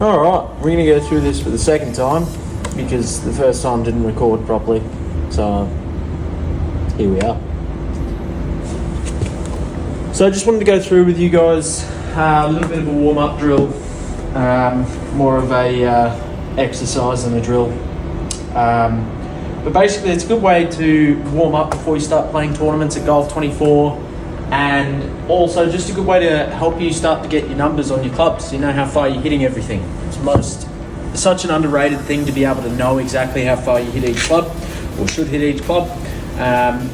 Alright, we're going to go through this for the second time because the first time didn't record properly. So, here we are. So I just wanted to go through with you guys a little bit of a warm-up drill, more of a exercise than a drill. But basically it's a good way to warm up before you start playing tournaments at Golf 24, and also just a good way to help you start to get your numbers on your clubs, so you know how far you're hitting everything. It's such an underrated thing to be able to know exactly how far you hit each club, or should hit each club,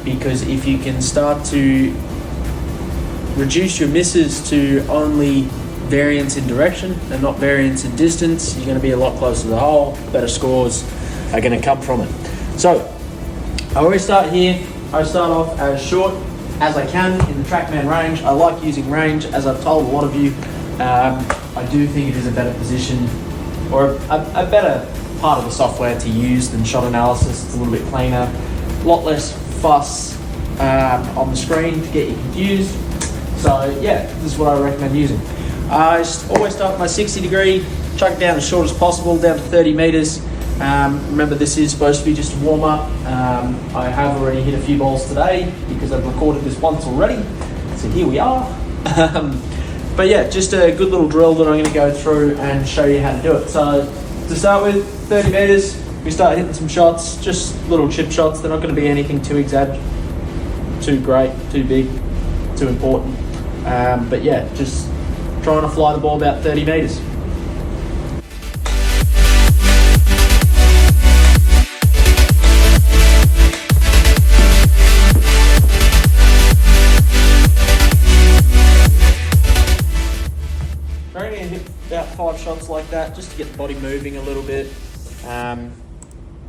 because if you can start to reduce your misses to only variance in direction and not variance in distance, you're going to be a lot closer to the hole. Better scores are going to come from it. So I always start here. I start off as short as I can in the Trackman range. I like using range, as I've told a lot of you. I do think it is a better position, or a better part of the software to use than shot analysis. It's a little bit cleaner, a lot less fuss on the screen to get you confused. So yeah, this is what I recommend using. I always start with my 60 degree, chuck it down as short as possible, down to 30 meters. Remember, this is supposed to be just a warm up. I have already hit a few balls today because I've recorded this once already. So here we are. But yeah, just a good little drill that I'm going to go through and show you how to do it. So to start with, 30 meters, we start hitting some shots, just little chip shots. They're not going to be anything too too great, too big, too important. But yeah, just trying to fly the ball about 30 meters. I'm only going to hit about 5 shots like that just to get the body moving a little bit.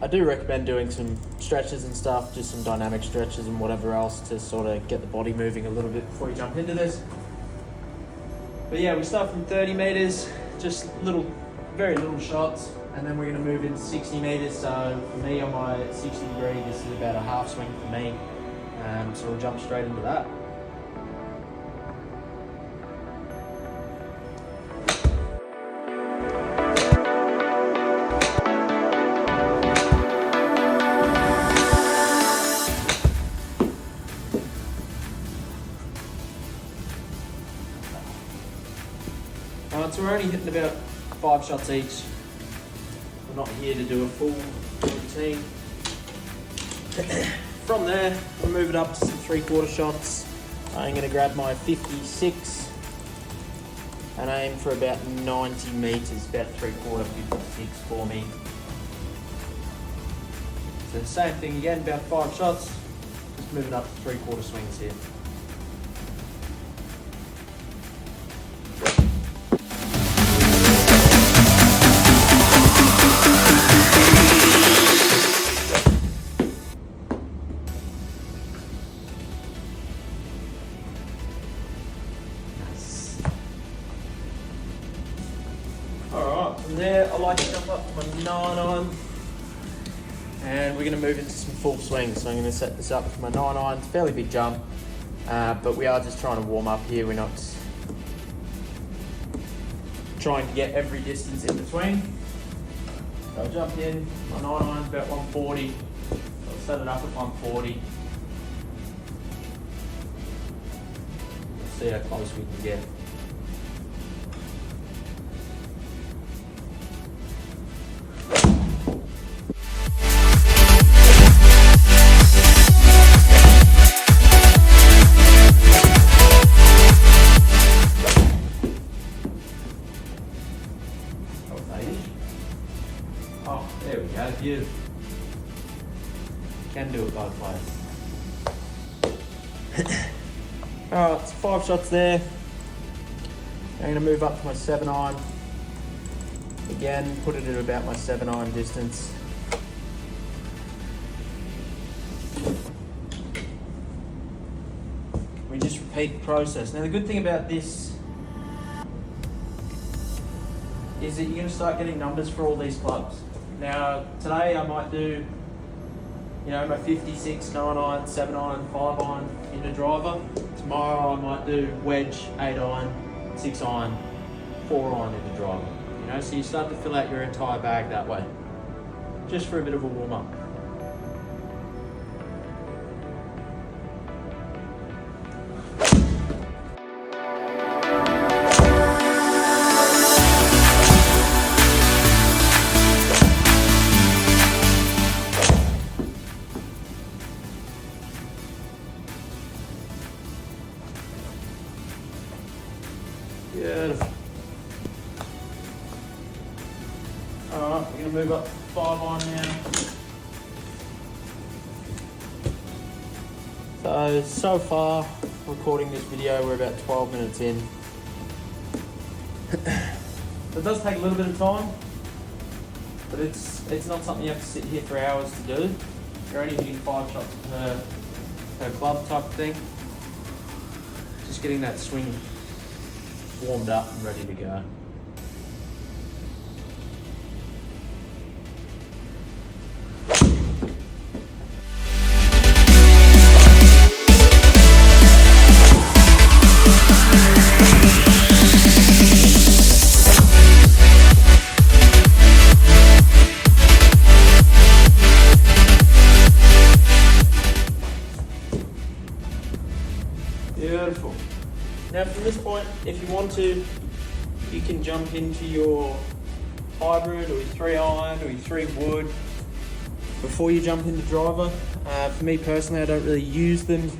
I do recommend doing some stretches and stuff, just some dynamic stretches and whatever else to sort of get the body moving a little bit before you jump into this. But yeah, we start from 30 meters, just very little shots, and then we're going to move into 60 meters. So for me, on my 60 degree, this is about a half swing for me. So we'll jump straight into that. So we're only hitting about 5 shots each. We're not here to do a full routine. From there, we'll move it up to some 3/4 shots. I'm going to grab my 56 and aim for about 90 meters, about 3/4, 56 for me. So the same thing again, about 5 shots. Just move it up to 3/4 swings here. Alright, from there I like to jump up to my 9-iron, and we're going to move into some full swings. So I'm going to set this up with my 9-iron. It's a fairly big jump, but we are just trying to warm up here. We're not trying to get every distance in between. So I'll jump in, my 9-iron's about 140, I'll set it up at 140. Let's see how close we can get. Oh, there we go, beautiful. Can do it both ways. Alright, so 5 shots there. I'm going to move up to my 7-iron. Again, put it at about my 7-iron distance. We just repeat the process. Now the good thing about this is that you're going to start getting numbers for all these clubs. Now today I might do, my 56, 9-iron, 7-iron, 5-iron into driver. Tomorrow I might do wedge, 8-iron, 6-iron, 4-iron into driver. So you start to fill out your entire bag that way, just for a bit of a warm up. Beautiful. Alright, we're going to move up 5 line now. So far, recording this video, we're about 12 minutes in. It does take a little bit of time, but it's not something you have to sit here for hours to do. You're only hitting 5 shots per club type of thing. Just getting that swing warmed up and ready to go. Beautiful. Now from this point, if you want to, you can jump into your hybrid or your 3-iron or your 3-wood before you jump into driver. For me personally, I don't really use them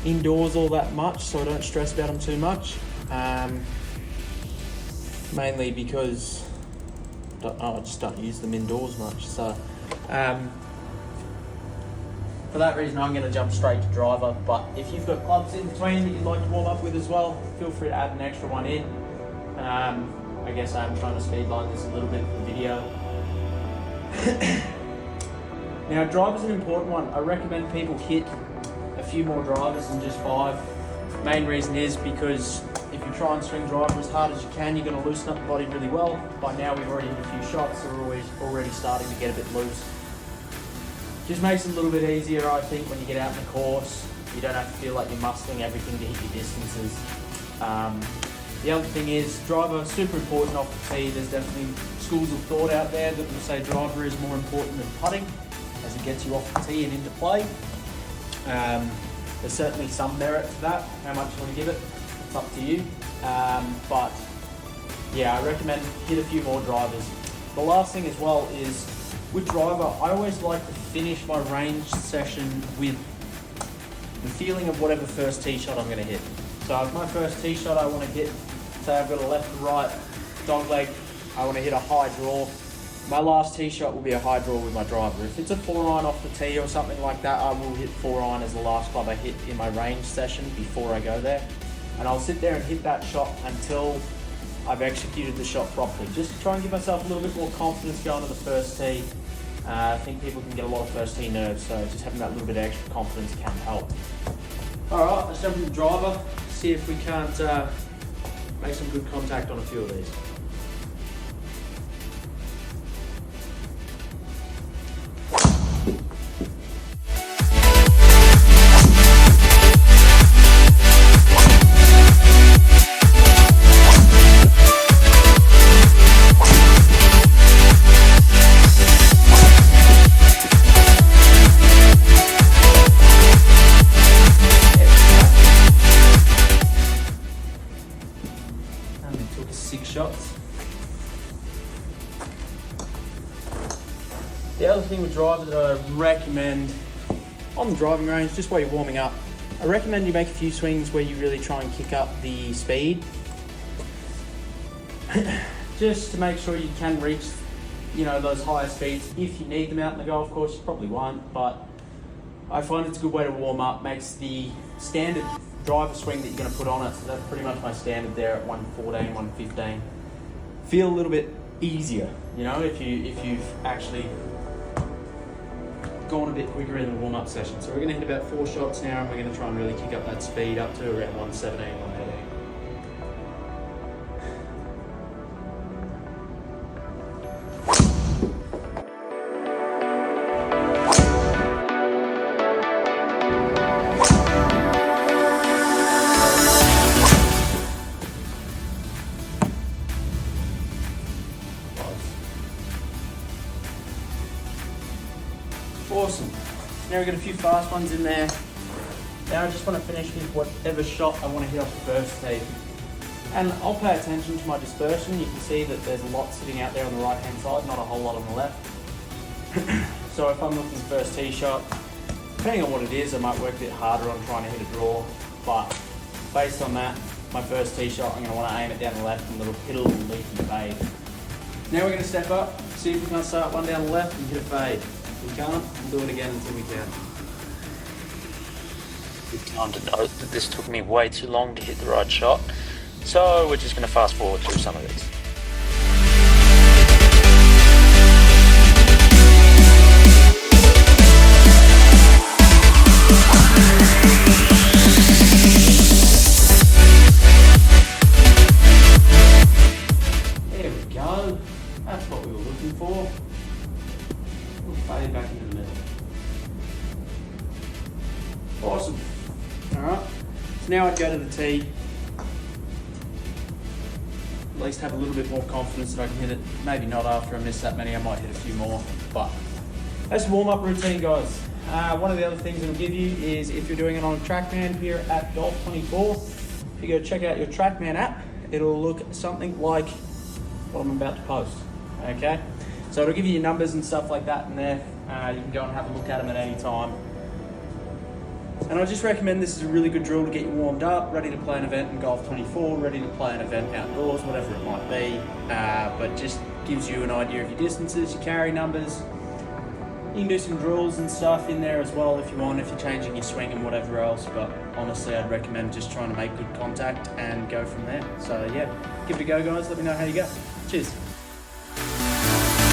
indoors all that much, so I don't stress about them too much. Mainly because I just don't use them indoors much. So for that reason, I'm going to jump straight to driver. But if you've got clubs in between that you'd like to warm up with as well, feel free to add an extra one in. I guess I'm trying to speedline this a little bit for the video. Now, driver's an important one. I recommend people hit a few more drivers than just 5. Main reason is because if you try and swing driver as hard as you can, you're going to loosen up the body really well. By now, we've already hit a few shots, so we're already starting to get a bit loose. Just makes it a little bit easier, I think, when you get out in the course. You don't have to feel like you're muscling everything to hit your distances. The other thing is, driver, super important off the tee. There's definitely schools of thought out there that will say driver is more important than putting, as it gets you off the tee and into play. There's certainly some merit to that. How much you want to give it, it's up to you. But yeah, I recommend hit a few more drivers. The last thing as well is, with driver, I always like to finish my range session with the feeling of whatever first tee shot I'm going to hit. So if my first tee shot I want to hit, say I've got a left to right dog leg, I want to hit a high draw, my last tee shot will be a high draw with my driver. If it's a 4-iron off the tee or something like that, I will hit 4-iron as the last club I hit in my range session before I go there. And I'll sit there and hit that shot until I've executed the shot properly, just to try and give myself a little bit more confidence going to the first tee. I think people can get a lot of first tee nerves, so just having that little bit of extra confidence can help. Alright, let's jump into driver, see if we can't make some good contact on a few of these. Took 6 shots. The other thing with driver that I recommend on the driving range, just while you're warming up, I recommend you make a few swings where you really try and kick up the speed. Just to make sure you can reach, those higher speeds. If you need them out in the golf course, you probably won't, but I find it's a good way to warm up. Makes the standard driver swing that you're going to put on it, so that's pretty much my standard there at 114, 115. Feel a little bit easier, if you've actually gone a bit quicker in the warm-up session. So we're going to hit about 4 shots now, and we're going to try and really kick up that speed up to around 117, 118. Awesome. Now we've got a few fast ones in there. Now I just want to finish with whatever shot I want to hit off the first tee. And I'll pay attention to my dispersion. You can see that there's a lot sitting out there on the right hand side, not a whole lot on the left. So if I'm looking for the first tee shot, depending on what it is, I might work a bit harder on trying to hit a draw. But based on that, my first tee shot, I'm going to want to aim it down the left and hit a little leaky fade. Now we're going to step up, see if we can start one down the left and hit a fade. If we can't, we'll do it again until we can. Good time to note that this took me way too long to hit the right shot, so we're just going to fast forward through some of these. There we go, that's what we were looking for. We'll fade back into the middle. Awesome. Alright, so now I'd go to the tee. At least have a little bit more confidence that I can hit it. Maybe not after I miss that many, I might hit a few more. But that's the warm-up routine, guys. One of the other things it'll give you is if you're doing it on a Trackman here at Golf 24, if you go check out your Trackman app, it'll look something like what I'm about to post. Okay? So it'll give you your numbers and stuff like that in there. You can go and have a look at them at any time. And I just recommend this is a really good drill to get you warmed up, ready to play an event in Golf 24, ready to play an event outdoors, whatever it might be. But just gives you an idea of your distances, your carry numbers. You can do some drills and stuff in there as well if you want, if you're changing your swing and whatever else. But honestly, I'd recommend just trying to make good contact and go from there. So yeah, give it a go, guys. Let me know how you go. Cheers.